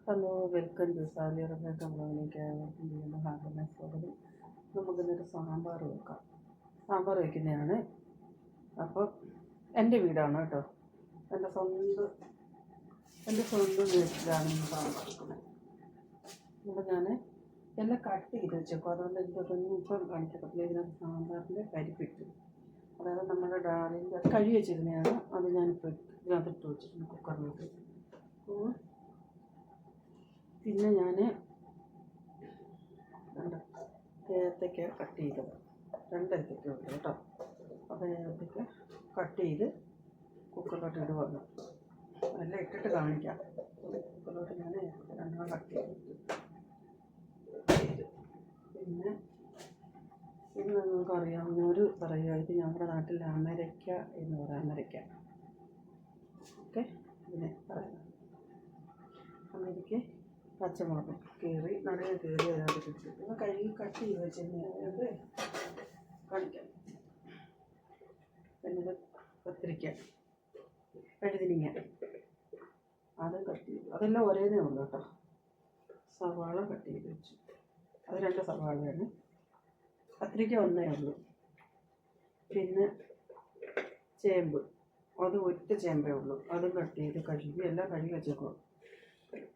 Hello, welcome to Sally Rebecca ബ്ലോഗിലേക്ക് ഏവർക്കും വീണ്ടും ഹാർദമായ സ്വാഗതം. നമുക്കിന്നൊരു സാമ്പാർ വെക്കാം. സാമ്പാർ വയ്ക്കുന്നതാണ്. അപ്പോൾ എൻ്റെ വീടാണ് കേട്ടോ. എൻ്റെ സ്വന്തം വീട്ടിലാണ് ഈ സാമ്പാർ വെക്കുന്നത്. അപ്പോൾ ഞാൻ എല്ലാം കട്ട് ചെയ്ത് വെച്ചേക്കും. അതുകൊണ്ട് എനിക്കൊന്നും ഇപ്പം കാണിക്കത്തില്ല. ഇതിനകത്ത് സാമ്പാറിൻ്റെ കരിപ്പിട്ട്, അതായത് നമ്മുടെ ഡാലിൻ്റെ കഴുകി വെച്ചിരുന്നതാണ്. അത് ഞാനിപ്പോൾ ഇതിനകത്ത് ഇട്ട് വെച്ചിട്ടുണ്ട് കുക്കറിലോട്ട്. പിന്നെ ഞാൻ ഏത്തയ്ക്ക കട്ട് ചെയ്തത് 2 ഏത്തയ്ക്ക ഉണ്ട് കേട്ടോ. അപ്പോൾ ഏത്തയ്ക്ക കട്ട് ചെയ്ത് കുക്കറിലോട്ട് ഇടുവാണ്. എല്ലാം ഇട്ടിട്ട് കാണിക്കാം. കുക്കറിലോട്ട് ഞാൻ ഏത്തയ്ക്ക 2 കട്ട് ചെയ്ത്. പിന്നെ ഇത് നിങ്ങൾക്ക് അറിയാവുന്നവർ പറയുക, ഇത് ഞങ്ങളുടെ നാട്ടിൽ അമരയ്ക്ക എന്ന് പറയാം. അമരയ്ക്ക, ഓക്കെ. ഇതിനെ പറയാം അമരയ്ക്ക. പച്ചമുളക് കീറി നടുവ് കീറി അതിനകത്ത് ഇട്ട് ഇപ്പം കഴുകി കട്ട് ചെയ്ത് വെച്ചിരുന്നത് കാണിക്കാം. പിന്നെ കത്തിരിക്ക, വഴുതിനിങ്ങ, അത് കട്ട് ചെയ്തു. അതെല്ലാം ഒരേന്നേ ഉള്ളൂ കേട്ടോ. സവാള കട്ട് ചെയ്ത് വെച്ചു. അത് 2 സവാളയാണ്. കത്തിരിക്ക 1 ഉള്ളൂ. പിന്നെ ചേമ്പ്, അത് 1 ചേമ്പേ ഉള്ളൂ. അതും കട്ട് ചെയ്ത് കഴുകി എല്ലാം കഴുകി വെച്ചേക്കും.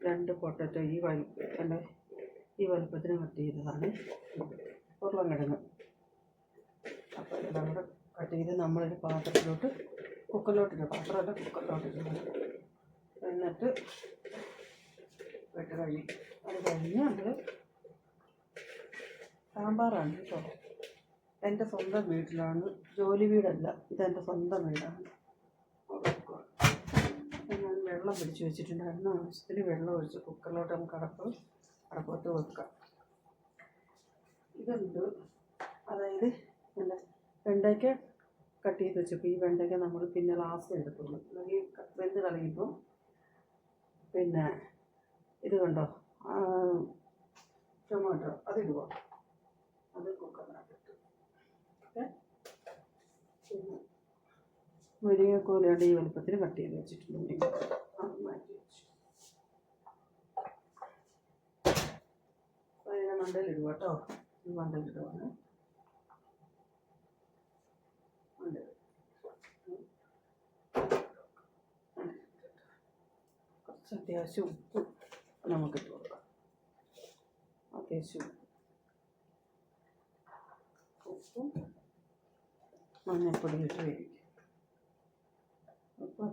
2 പൊട്ടറ്റോ ഈ വലുപ്പത്തിന് കട്ട് ചെയ്തതാണ്. ഉരുളൻകിഴങ്ങ്. അപ്പോൾ എല്ലാം കൂടെ കട്ട് ചെയ്ത് നമ്മളൊരു പാത്രത്തിലോട്ട് കുക്കറിലോട്ടിട്ട്, പാത്രമല്ല കുക്കറിലോട്ടിട്ട്, എന്നിട്ട് വെട്ട് കഴിയും. അത് കഴിഞ്ഞ് നമ്മൾ സാമ്പാറാണ് കേട്ടോ. എൻ്റെ സ്വന്തം വീട്ടിലാണ്, ജോലി വീടല്ല. ഇതെൻ്റെ സ്വന്തം വീടാണ്. ഞാൻ വെള്ളം പിടിച്ച് വെച്ചിട്ടുണ്ടായിരുന്നു. ആവശ്യത്തിന് വെള്ളം ഒഴിച്ച് കുക്കറിലോട്ട് നമുക്ക് അടപ്പത്ത് വെക്കാം. ഇതുണ്ട്, അതായത് നല്ല വെണ്ടയ്ക്ക കട്ട് ചെയ്ത് വെച്ചപ്പോൾ ഈ വെണ്ടയ്ക്ക നമ്മൾ പിന്നെ ലാസ്റ്റ് എടുക്കുള്ളൂ. അല്ലെങ്കിൽ വെന്ത് കളയുമ്പോൾ പിന്നെ ഇത് കണ്ടോ, ടൊമാറ്റോ അതിടുക. അത് കുക്കറിനകത്തിട്ട്, ഓക്കെ. പിന്നെ മുരിങ്ങക്കോലുണ്ട് ഈ വലുപ്പത്തിൽ കട്ട് ചെയ്ത് വെച്ചിട്ടുണ്ട്. അത് മാറ്റി വെച്ചു. അതിനെ മണ്ടയിലിടുക കേട്ടോ. ഈ മണ്ടയിലിടുവാണ്. കുറച്ച് അത്യാവശ്യം ഉപ്പ് നമുക്കിട്ട് കൊടുക്കാം. അത്യാവശ്യം ഉപ്പും മഞ്ഞൾപ്പൊടി ഇട്ട് വേവിക്കും. അപ്പോൾ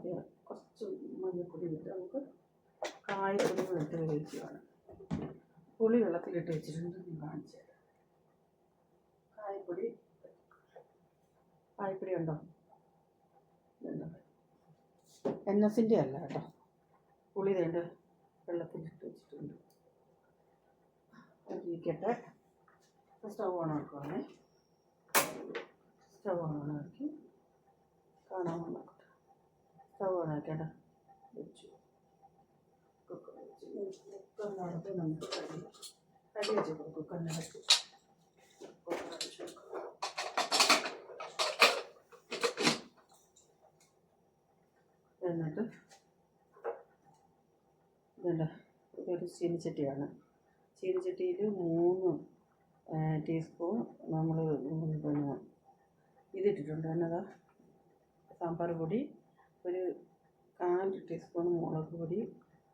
കുറച്ച് മഞ്ഞൾപ്പൊടി ഇട്ട് നമുക്ക് കായപ്പൊടി ഇട്ട് വേവിക്കുകയാണ്. പുളി വെള്ളത്തിലിട്ട് വെച്ചിട്ടുണ്ട്. ഞാൻ കാണിച്ചു തരാം. കായപ്പൊടി ഉണ്ടോ? NS-ൻ്റെ അല്ല കേട്ടോ. പുളി വേണ്ട വെള്ളത്തിലിട്ട് വെച്ചിട്ടുണ്ട്. ഇരിക്കട്ടെ. സ്റ്റവ് ഓണാക്കുവാണേ. സ്റ്റവ് ഓണാക്കി കാണാൻ നോക്കട്ടെ. സ്റ്റവ് ഓണാക്കേണ്ട വെച്ചു. കുക്കർ വെച്ച് കുക്കറിനകത്ത് നമുക്ക് കടി വെച്ച് കൊടുക്കും. കുക്കറിനകത്ത് എന്നിട്ട് ഇതൊരു ചീനിച്ചട്ടിയാണ്. ചീനിച്ചട്ടിയിൽ 3 ടീസ്പൂൺ നമ്മൾ പിന്നെ ഇതിട്ടിട്ടുണ്ട്. എന്നതാ, സാമ്പാർ പൊടി, ഒരു 1/4 ടീസ്പൂൺ മുളക് പൊടി,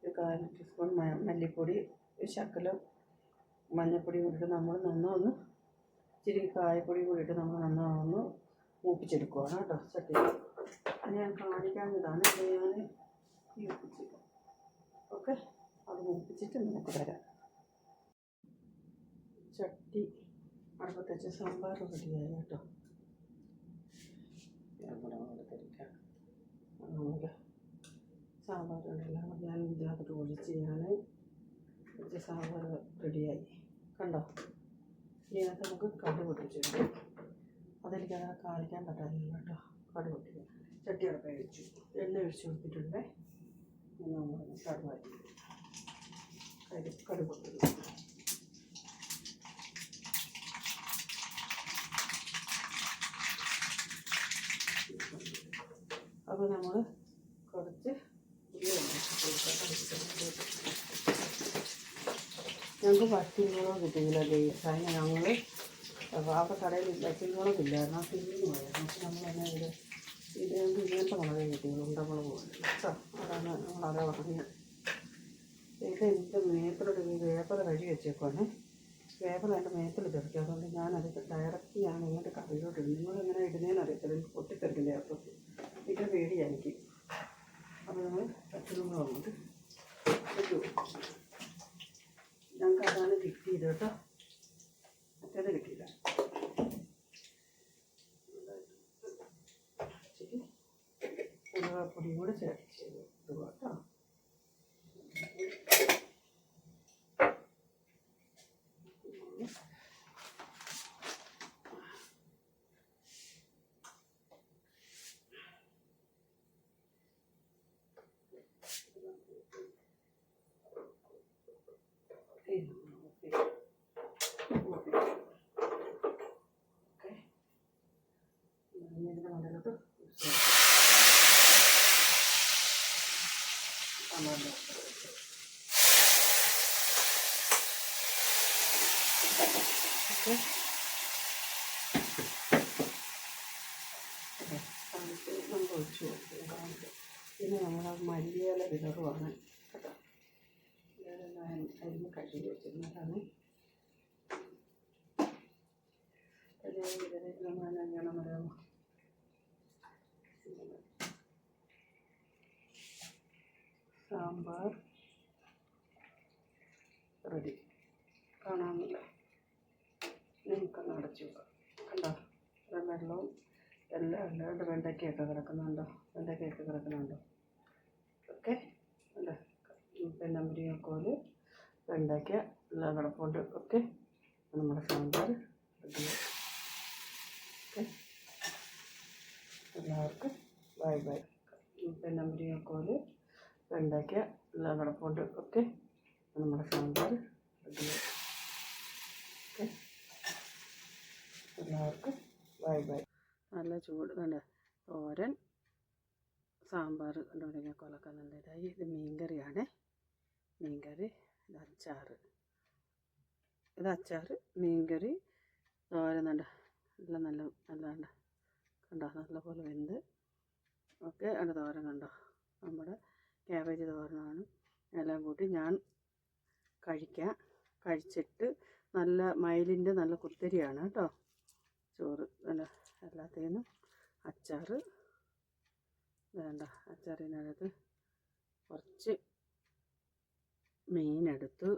ഒരു 1/4 ടീസ്പൂൺ മല്ലിപ്പൊടി, ഒരു ശകലം മഞ്ഞൾപ്പൊടി കൂടിയിട്ട് നമ്മൾ നന്നൊന്ന് ഇച്ചിരി കായപ്പൊടി കൂടിയിട്ട് നമ്മൾ നന്നൊന്ന് മൂപ്പിച്ചെടുക്കുകയാണ് കേട്ടോ. ചട്ടി ഞാൻ കാണിക്കാഞ്ഞതാണ്. ഞാൻ മൂപ്പിച്ചിട്ട്, ഓക്കെ. അത് മൂപ്പിച്ചിട്ട് നമുക്ക് തരാം. ചട്ടി അടുപ്പത്ത് വെച്ച് സാമ്പാർ റെഡിയായി കേട്ടോ. തിരിക്കാം. നമുക്ക് സാമ്പാറുണ്ടല്ലോ, ഞാൻ ഇതിനകത്ത് ഒഴിച്ച് വെച്ച് സാമ്പാർ റെഡിയായി കണ്ടോ. ഇതിനകത്ത് നമുക്ക് കടുക് പൊട്ടിച്ചിട്ടുണ്ട്. അതെനിക്കങ്ങനെ കാണിക്കാൻ പറ്റാറില്ല കേട്ടോ. കടുക് പൊട്ടിക്കുക. ചട്ടി അടുപ്പ് വെച്ചു, എണ്ണ ഒഴിച്ച് കൊടുത്തിട്ടുണ്ട്. നമ്മൾ കടുക് പൊട്ടിക്കുക. അപ്പോൾ നമ്മൾ കുറച്ച് ഉള്ളി കൊടുക്കാം. ഞങ്ങൾക്ക് പച്ചമുളക് കിട്ടിയില്ല ഗെയ്സ്. അതിന് ഞങ്ങൾ അവിടെ കടയിൽ പച്ചമുളകില്ലായിരുന്നു, ആ തിരിഞ്ഞു പോയായിരുന്നു. പക്ഷെ നമ്മളെന്നെ ഇത് ഞങ്ങൾക്ക് ഇങ്ങനത്തെ മുളകേ കിട്ടിയുള്ളൂ, ഉണ്ടമുളക് പോലെ കേട്ടോ. അതാണ് ഞങ്ങളതേ പറഞ്ഞത്. ഇത് എൻ്റെ മേപ്പിലൊരു വേപ്പർ കഴുകി വെച്ചേക്കുവാണ്. വേപ്പർ എൻ്റെ മേപ്പിൽ തെറിക്കും. അതുകൊണ്ട് ഞാനത് ഡയറക്റ്റ് ഞാൻ ഇങ്ങോട്ട് കറിയിലോട്ട് ഇടും. നിങ്ങളെങ്ങനെ ഇടുന്നതെന്ന് അറിയത്തില്ല, എനിക്ക് പൊട്ടിത്തെറിക്കില്ല. അപ്പം ഇത് പേടിയാണ് എനിക്ക്. അപ്പോൾ നമ്മൾ പച്ചമുളക് അങ്ങോട്ട് ഇട്ടു. ഞങ്ങൾക്ക് അതാണ് കിട്ടിയത് കേട്ടോ, മറ്റേത് കിട്ടിയില്ല. ഇച്ചിരി മുളകുപൊടിയും കൂടെ ചേർത്ത് ഇടുക കേട്ടോ. ഇതിൻ്റെ മണ്ടയിലോട്ട് നമ്മൾ ഒഴിച്ചു കൊടുക്കും. പിന്നെ നമ്മൾ മല്ലിയില വിതറുവാണ് കേട്ടോ. അരിഞ്ഞ് കഴുകി വെച്ചിരുന്നതാണ്. നമ്മൾ അറിയാമോ, സാമ്പാർ റെഡി. കാണാമെന്നില്ല, നമുക്കൊന്ന് അടച്ചു വെക്കാം. കണ്ടോ, വെള്ളവും എല്ലാം അല്ലാണ്ട് വെണ്ടയ്ക്കയൊക്കെ കിടക്കുന്നുണ്ടോ, വെണ്ടയ്ക്കയൊക്കെ കിടക്കുന്നുണ്ടോ. ഓക്കെ, അല്ലേ. പിന്നെ മുരിങ്ങക്കോല്, വെണ്ടയ്ക്ക എല്ലാം കിടപ്പുണ്ട്. ഓക്കെ, നമ്മുടെ സാമ്പാർ റെഡി. ഓക്കെ, എല്ലാവർക്കും ബൈ ബൈ. പിന്നെ മുരിങ്ങക്കോല്, വെണ്ടയ്ക്ക എല്ലാം കിടപ്പുണ്ട്. ഓക്കെ, നമ്മുടെ സാമ്പാർ റെഡി. ഓക്കെ, എല്ലാവർക്കും ബൈ ബൈ. നല്ല ചൂട് കണ്ട് തോരൻ, സാമ്പാർ കണ്ട് മുരിങ്ങക്കോലൊക്കെ നല്ല ഇതായി. ഇത് മീൻകറിയാണ്, മീൻകറി. ഇത് അച്ചാർ, മീൻകറി, തോരൻ കണ്ട എല്ലാം നല്ല കണ്ടോ, നല്ലപോലെ വെന്ത്. ഓക്കെ, അതിൻ്റെ തോരൻ കണ്ടോ, നമ്മുടെ ക്യാബേജ് തോരനാണ്. എല്ലാം കൂട്ടി ഞാൻ കഴിച്ചിട്ട് നല്ല മയിലിൻ്റെ നല്ല കുത്തരിയാണ് കേട്ടോ ചോറ്. നല്ല എല്ലാത്തേനും അച്ചാർ വേണ്ട. അച്ചാറിനകത്ത് കുറച്ച് മീനെടുത്ത്,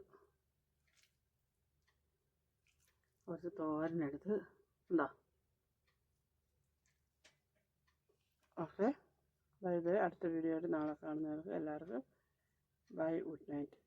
കുറച്ച് തോരനെടുത്ത് ഉണ്ടോ. Okay, bye bye. അടുത്ത വീഡിയോയിൽ നാളെ കാണുന്നവർക്ക് എല്ലാവർക്കും ബൈ, ഗുഡ് നൈറ്റ്.